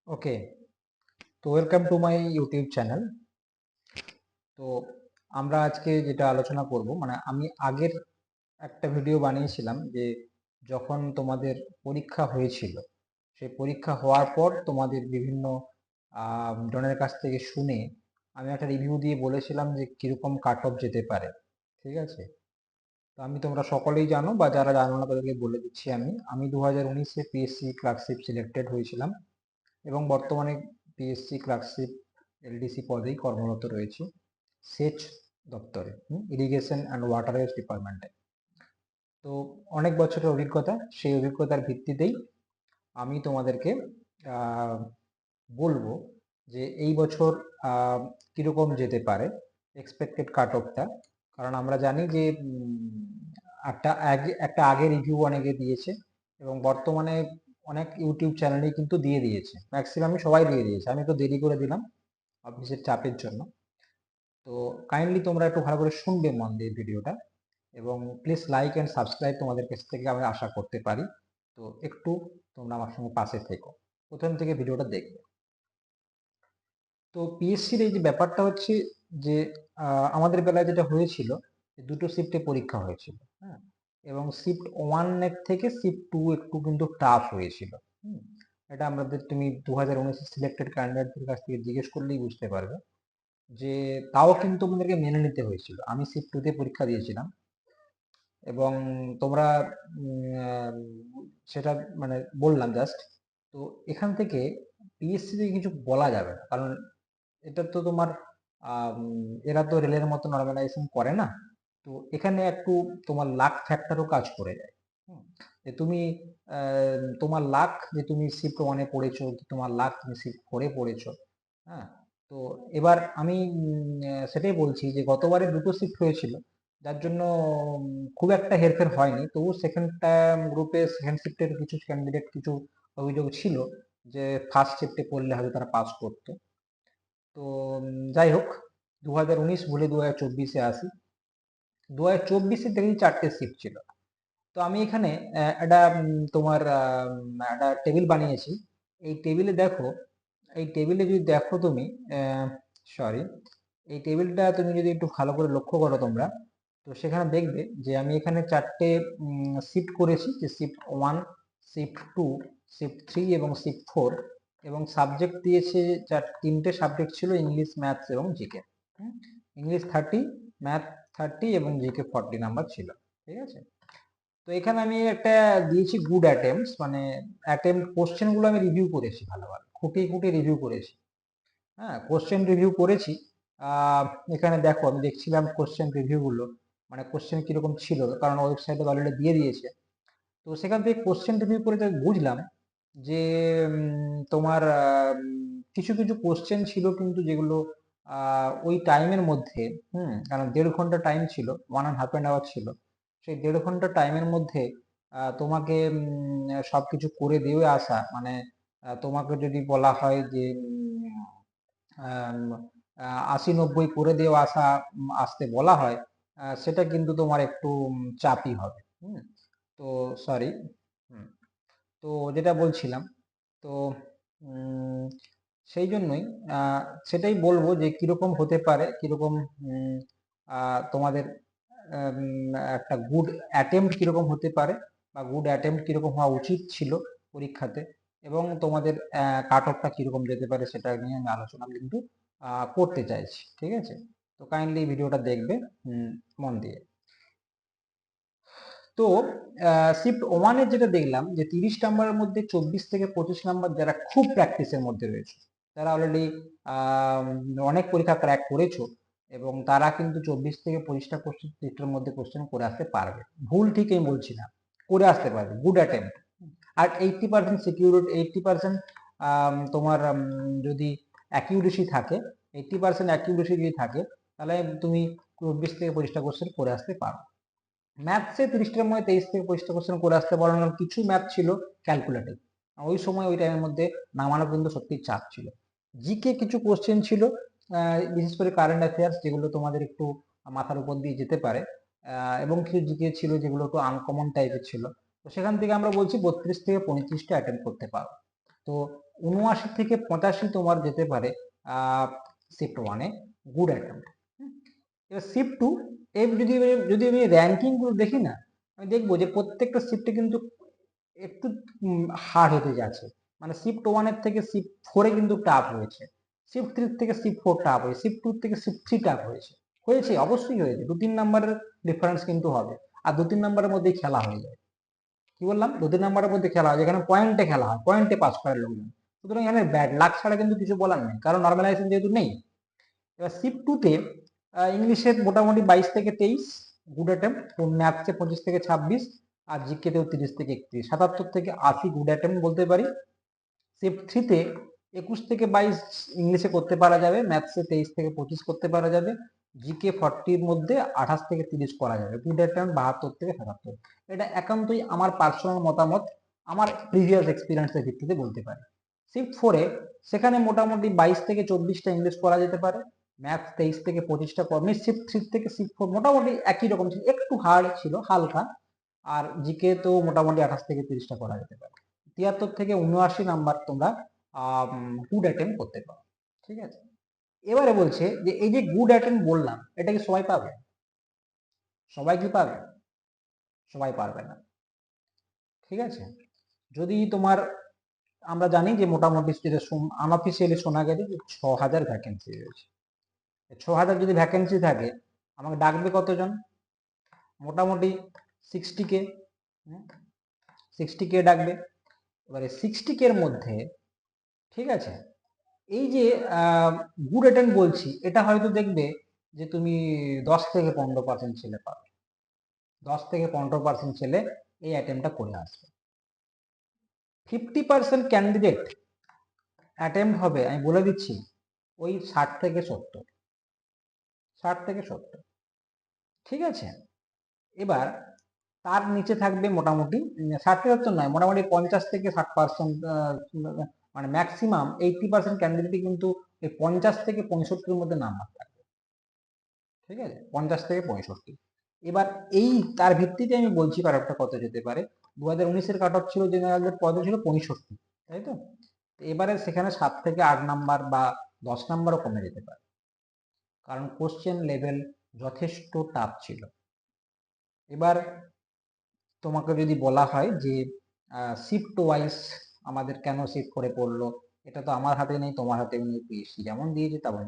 ওকে, তো welcome to my YouTube channel. তো আমরা আজকে যেটা আলোচনা করব, মানে আমি আগের একটা ভিডিও বানিয়েছিলাম যে যখন তোমাদের পরীক্ষা হয়েছিল, সেই পরীক্ষা হওয়ার পর তোমাদের বিভিন্ন জনের কাছ থেকে শুনে আমি একটা রিভিউ দিয়ে বলেছিলাম যে কিরকম কাট অফ যেতে পারে। ঠিক আছে, তো তোমরা সকলেই জানো, বা যারা জানো না তাদেরকে বলে দিচ্ছি। আমি 2019-এ পিএসসি ক্লার্কশিপ সিলেক্টেড হয়েছিলাম এবং বর্তমানে পিএসসি ক্লার্কশিপ এলডিসি পদেই কর্মরত রয়েছি সেচ দপ্তরে, ইরিগেশন অ্যান্ড ওয়াটারওয়েজ ডিপার্টমেন্টে। তো অনেক বছরের অভিজ্ঞতা, সেই অভিজ্ঞতার ভিত্তিতেই আমি তোমাদেরকে বলবো যে এই বছর কিরকম যেতে পারে এক্সপেক্টেড কাট অফটা। কারণ আমরা জানি যে একটা আগে রিভিউ অনেকে দিয়েছে এবং বর্তমানে অনেক ইউটিউব চ্যানেলেই কিন্তু দিয়ে দিয়েছে, ম্যাক্সিমামই সবাই দিয়ে দিয়েছে। আমি তো দেরি করে দিলাম অফিসের চাপের জন্য। তো কাইন্ডলি তোমরা একটু ভালো করে শুনবে মন দিয়ে ভিডিওটা, এবং প্লিজ লাইক অ্যান্ড সাবস্ক্রাইব তোমাদের কাছ থেকে আমি আশা করতে পারি। তো একটু তোমরা আমার সঙ্গে পাশে থেকো, প্রথম থেকে ভিডিওটা দেখবে। তো পিএসসির এই যে ব্যাপারটা হচ্ছে যে আমাদের বেলায় যেটা হয়েছিল, দুটো শিফটে পরীক্ষা হয়েছিল, হ্যাঁ, এবং শিফট 1 এর থেকে শিফট 2 একটু কিন্তু টাফ হয়েছিল। এটা আমাদের, তুমি 2019 সিলেক্টেড ক্যান্ডিডেটদের কাছ থেকে জিজ্ঞেস করলেই বুঝতে পারবে যে তাও কিন্তু আমাদেরকে মেনে নিতে হয়েছিল। আমি শিফট 2 তে পরীক্ষা দিয়েছিলাম এবং তোমরা সেটা মানে বললাম জাস্ট। তো এখান থেকে পিএসসি তে কিছু বলা যাবে না, কারণ এটা তো তোমার এরা তো রেলের মতো নর্মালাইজেশন করে না। তো এখানে একটু তোমার লাক ফ্যাক্টরও কাজ করে যায়। যে তুমি তোমার লাক, যে তুমি শিফট 1-এ পড়েছো, তোমার লাক তুমি শিফট 4-এ পড়েছো। হ্যাঁ, তো এবার আমি সেটাই বলছি যে গতবারে দুটো শিফট হয়েছিল, যার জন্য খুব একটা হেরফের হয়নি। তবু সেকেন্ড গ্রুপে সেকেন্ড শিফটের কিছু ক্যান্ডিডেট কিছু অভিযোগ ছিল যে ফার্স্ট শিফটে পড়লে হয়তো তারা পাস করতো। তো যাই হোক, 2019 ভুলে 2024-এ আসি। 2024-এ দেখি 4টে শিফট ছিল। তো আমি এখানে একটা তোমার একটা টেবিল বানিয়েছি। এই টেবিলে দেখো, এই টেবিলে যদি দেখো তুমি, সরি, এই টেবিলটা তুমি যদি একটু ভালো করে লক্ষ্য করো তোমরা, তো সেখানে দেখবে যে আমি এখানে 4টে শিফট করেছি, যে শিফট 1, শিফট 2, শিফট 3 এবং শিফট 4। এবং সাবজেক্ট দিয়েছে, 3টে সাবজেক্ট ছিল, ইংলিশ, ম্যাথস এবং জিকে। ইংলিশ 30, ম্যাথ 30 এবং জিকে 40 নাম্বার ছিল। ঠিক আছে, তো এখানে আমি একটা দিয়েছি গুড অ্যাটেম্পটস, মানে অ্যাটেম্পট কোশ্চেন গুলো আমি রিভিউ করেছি, ভালো ভালো খুঁটিয়ে খুঁটিয়ে রিভিউ করেছি। হ্যাঁ, কোশ্চেন রিভিউ করেছি। আহ, এখানে দেখো, আমি দেখছিলাম কোশ্চেন রিভিউ গুলো, মানে কোশ্চেন কিরকম ছিল, কারণ ওয়েবসাইটে অলরেডি দিয়ে দিয়েছে। তো সেখান থেকে কোশ্চেন রিভিউ করে তাই বুঝলাম যে তোমার কিছু কিছু কোশ্চেন ছিল কিন্তু যেগুলো ওই টাইমের মধ্যে, কারণ 1.5 ঘন্টা টাইম ছিল, 1.5 আওয়ার ছিল। সেই 1.5 ঘন্টা টাইমের মধ্যে তোমাকে সবকিছু করে দিয়ে আসা, মানে তোমাকে যদি বলা হয় যে 80-90 করে দিয়ে আসতে বলা হয়, সেটা কিন্তু তোমার একটু চাপই হবে। তো সরি, তো যেটা বলছিলাম, তো উম, সেই জন্যই সেটাই বলবো যে কিরকম হতে পারে, কিরকম তোমাদের একটা গুড অ্যাটেম্প্ট কিরকম হতে পারে, বা গুড অ্যাটেম্প্ট কিরকম হওয়া উচিত ছিল পরীক্ষাতে, এবং তোমাদের কাট অফটা কিরকম যেতে পারে সেটা নিয়ে আমি আলোচনা কিন্তু করতে চাইছি। ঠিক আছে, তো কাইন্ডলি ভিডিওটা দেখবে মন দিয়ে। তো শিফট 1-এ যেটা দেখলাম যে 30 নাম্বারের মধ্যে 24 থেকে 25 নাম্বার যারা খুব প্র্যাকটিসের মধ্যে রয়েছে, তারা অলরেডি অনেক পরীক্ষা ক্র্যাক করেছো, এবং তারা কিন্তু 24 থেকে 25টা কোশ্চেন শিফটের মধ্যে কোশ্চেন করে আসতে পারবে। ভুল ঠিক আমি বলছি না, করে আসতে পারবে, গুড অ্যাটেম্প্ট। আর 80% সিকিউর, 80% তোমার যদি অ্যাকিউরেসি থাকে, 80% অ্যাকিউরেসি যদি থাকে, তাহলে তুমি 24 থেকে 25টা কোশ্চেন করে আসতে পারো। ম্যাথসে 30টার মধ্যে 23 থেকে 25টা কোশ্চেন করে আসতে পারো, কারণ কিছু ম্যাথ ছিল ক্যালকুলেটিভ, ওই সময় ওই টাইমের মধ্যে নামানো কিন্তু সত্যি চাপ ছিল। জিকে কিছু কোশ্চেন ছিল, বিশেষ করে কারেন্ট অ্যাফেয়ার্স, যেগুলো তোমাদের একটু মাথার উপর দিয়ে যেতে পারে, এবং কিছু জিকে ছিল যেগুলো একটু আনকমন টাইপের ছিল। তো সেখান থেকে আমরা বলছি 32 থেকে 35টা অ্যাটেম্প করতে পারো। তো ৭৯ থেকে ৮৫ তোমার যেতে পারে শিফট ওয়ানে গুড অ্যাটেম্প্ট। এবার শিফট টু এর যদি আমি র্যাঙ্কিং গুলো দেখি না, আমি দেখবো যে প্রত্যেকটা শিফটে কিন্তু একটু হার্ড হতে যাচ্ছে। মানে শিফট ওয়ানের থেকে শিফট ফোরে কিন্তু টাফ হয়েছে, শিফট থ্রি থেকে শিফট ফোর টাফ হয়েছে, শিফট টু থেকে শিফট থ্রি টাফ হয়েছে। হয়েছে, অবশ্যই হয়েছে, ২-৩ নাম্বারের ডিফারেন্স কিন্তু হবে, আর ২-৩ নাম্বারের মধ্যেই খেলা হয়ে যায়। কি বললাম, ২-৩ নাম্বারের মধ্যে খেলা হয়, যেখানে পয়েন্টে খেলা হয়, পয়েন্টে পাস করার লোকজন। সুতরাং এখানে ব্যাড লাক ছাড়া কিন্তু কিছু বলার নেই, কারণ নর্মালাইজেশন যেহেতু নেই। এবার শিফট টুতে ইংলিশে মোটামুটি 22 থেকে 23 গুড অ্যাটেম্প্ট, ম্যাথসে 25 থেকে 26, আর জিকেতেও 30 থেকে 31, 77 থেকে 80 গুড অ্যাটেম্প্ট বলতে পারি। শিফট থ্রিতে 21 থেকে 22 ইংলিশে করতে পারা যাবে, ম্যাথসে 23 থেকে 25 করতে পারা যাবে, জিকে 40-র মধ্যে 28 থেকে 30 করা যাবে, গুড অ্যাটেম্প্ট 72 থেকে 77। এটা একান্তই আমার পার্সোনাল মতামত, আমার প্রিভিয়াস এক্সপিরিয়েন্সের ভিত্তিতে বলতে পারি। শিফট ফোরে সেখানে মোটামুটি 22 থেকে 24টা ইংলিশ করা যেতে পারে, ম্যাথস 23 থেকে 25টা কমে, শিফট থ্রি থেকে শিফট ফোর মোটামুটি একই রকম ছিল, একটু হার্ড ছিল হালকা, আর জিকে তো মোটামুটি 28 থেকে 30টা করা যেতে পারে। 73 থেকে 79 নাম্বার তোমরা গুড অ্যাটেম্প করতে পারো, ঠিক আছে। এবারে বলছে যে এই যে গুড অ্যাটেম্প বললাম, এটা কি সবাই পাবে? সবাই কি পাবে? সবাই পারবে না, ঠিক আছে। যদি তোমার, আমরা জানি যে মোটামুটি যেটা আনঅফিসিয়ালি শোনা গেছে যে 6000 ভ্যাকেন্সি রয়েছে। 6000 যদি ভ্যাকেন্সি থাকে, আমাকে ডাকবে কতজন? মোটামুটি 60K, 60K ডাকবে। এবারে 60K এর মধ্যে, ঠিক আছে, এই যে গুড অ্যাটেম্প বলছি, এটা হয়তো দেখবে যে তুমি 10 থেকে 15% ছেলে পাবে, 10 থেকে 15% ছেলে এই অ্যাটেম্পটা করে আসবে। 50% ক্যান্ডিডেট অ্যাটেম্প হবে, আমি বলে দিচ্ছি, ওই 60 থেকে 70, 60 থেকে 70, ঠিক আছে। এবার তার নিচে থাকবে মোটামুটি 60 থেকে 70 নয়, মোটামুটি 50 থেকে 60%, মানে ম্যাক্সিমাম 80% ক্যান্ডিডেটই কিন্তু এই 50 থেকে 65-র মধ্যে নাম্বার থাকবে, ঠিক আছে, 50 থেকে 65। এবার এই তার ভিত্তিতে আমি বলছি কাট অফটা কত যেতে পারে। 2019-এর কাট অফ ছিল জেনারেলদের কত ছিল? 65, তাই তো। এবারে সেখানে 7 থেকে 8 নাম্বার বা 10 নাম্বারও কমে যেতে পারে, কারণ কোশ্চেন লেভেল যথেষ্ট টাফ ছিল। এবার তোমাকে যদি বলা হয় যে শিফট ওয়াইজ আমাদের কেন শিফট করে পড়লো, এটা তো আমার হাতে নেই, তোমার হাতে নেই, পিএসসি যেমন দিয়েছে তেমন